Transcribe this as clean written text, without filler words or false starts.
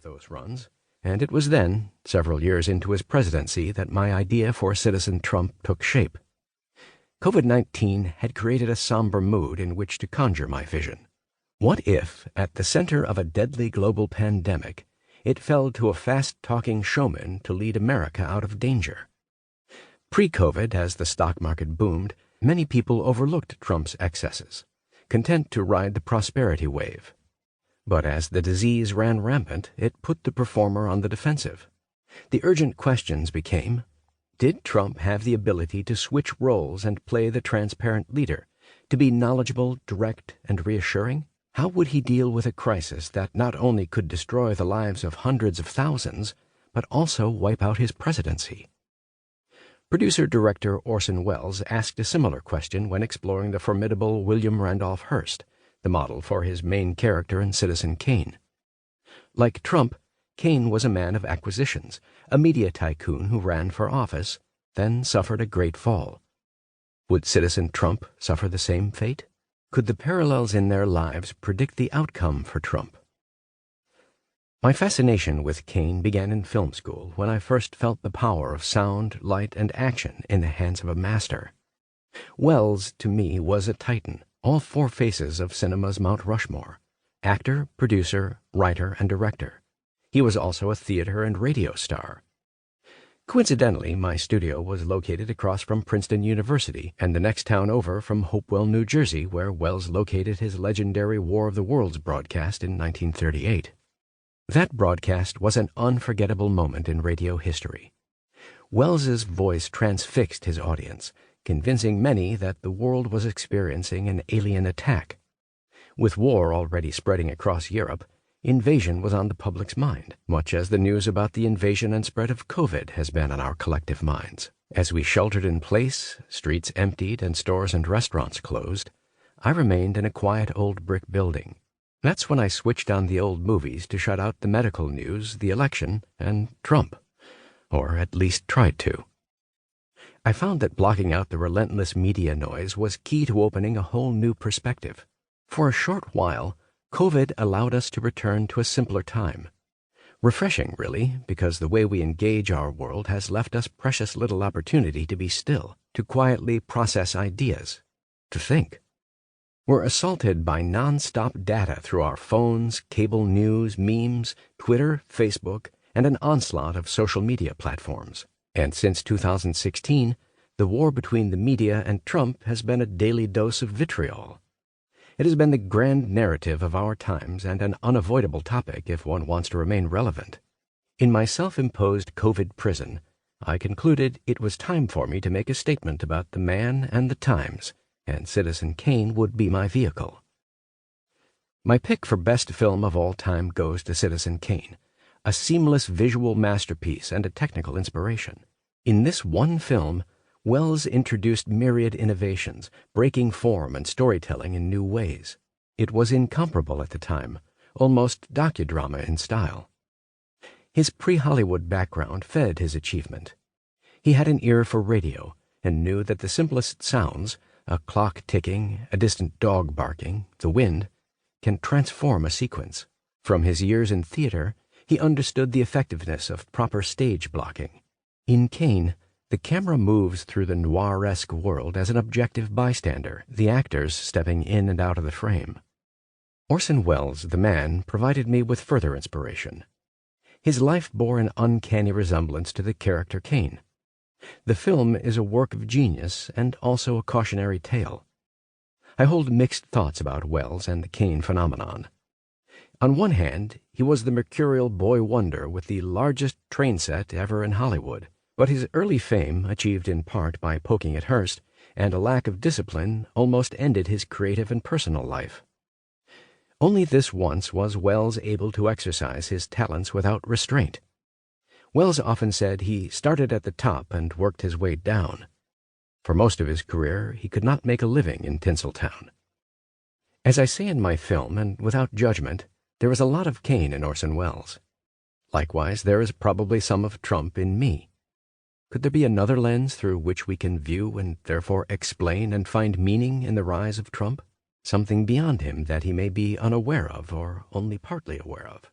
those runs, and it was then, several years into his presidency, that my idea for Citizen Trump took shape. COVID-19 had created a somber mood in which to conjure my vision. What if, at the center of a deadly global pandemic, it fell to a fast-talking showman to lead America out of danger? Pre-COVID, as the stock market boomed, many people overlooked Trump's excesses, content to ride the prosperity wave. But as the disease ran rampant, it put the performer on the defensive. The urgent questions became, did Trump have the ability to switch roles and play the transparent leader, to be knowledgeable, direct, and reassuring? How would he deal with a crisis that not only could destroy the lives of hundreds of thousands, but also wipe out his presidency? Producer-director Orson Welles asked a similar question when exploring the formidable William Randolph Hearst, the model for his main character in Citizen Kane. Like Trump, Kane was a man of acquisitions, a media tycoon who ran for office, then suffered a great fall. Would Citizen Trump suffer the same fate? Could the parallels in their lives predict the outcome for Trump? My fascination with Kane began in film school when I first felt the power of sound, light, and action in the hands of a master. Welles, to me, was a titan, all four faces of cinema's Mount Rushmore: actor, producer, writer, and director. He was also a theater and radio star. Coincidentally, my studio was located across from Princeton University and the next town over from Hopewell, New Jersey, where Welles located his legendary War of the Worlds broadcast in 1938. That broadcast was an unforgettable moment in radio history. Welles's voice transfixed his audience, convincing many that the world was experiencing an alien attack. With war already spreading across Europe, invasion was on the public's mind, much as the news about the invasion and spread of COVID has been on our collective minds. As we sheltered in place, streets emptied, and stores and restaurants closed, I remained in a quiet old brick building. That's when I switched on the old movies to shut out the medical news, the election, and Trump. Or at least tried to. I found that blocking out the relentless media noise was key to opening a whole new perspective. For a short while, COVID allowed us to return to a simpler time. Refreshing, really, because the way we engage our world has left us precious little opportunity to be still, to quietly process ideas, to think. We're assaulted by non-stop data through our phones, cable news, memes, Twitter, Facebook, and an onslaught of social media platforms. And since 2016, the war between the media and Trump has been a daily dose of vitriol. It has been the grand narrative of our times and an unavoidable topic if one wants to remain relevant. In my self-imposed COVID prison, I concluded it was time for me to make a statement about the man and the times, and Citizen Kane would be my vehicle. My pick for best film of all time goes to Citizen Kane, a seamless visual masterpiece and a technical inspiration. In this one film, Welles introduced myriad innovations, breaking form and storytelling in new ways. It was incomparable at the time, almost docudrama in style. His pre-Hollywood background fed his achievement. He had an ear for radio and knew that the simplest sounds, a clock ticking, a distant dog barking, the wind, can transform a sequence. From his years in theater, he understood the effectiveness of proper stage blocking. In Kane, the camera moves through the noir-esque world as an objective bystander, the actors stepping in and out of the frame. Orson Welles, the man, provided me with further inspiration. His life bore an uncanny resemblance to the character Kane. The film is a work of genius and also a cautionary tale. I hold mixed thoughts about Welles and the Kane phenomenon. On one hand, he was the mercurial boy wonder with the largest train set ever in Hollywood. But his early fame, achieved in part by poking at Hearst, and a lack of discipline, almost ended his creative and personal life. Only this once was Welles able to exercise his talents without restraint. Welles often said he started at the top and worked his way down. For most of his career, he could not make a living in Tinseltown. As I say in my film, and without judgment, there is a lot of Kane in Orson Welles. Likewise, there is probably some of Trump in me. Could there be another lens through which we can view and therefore explain and find meaning in the rise of Trump? Something beyond him that he may be unaware of or only partly aware of?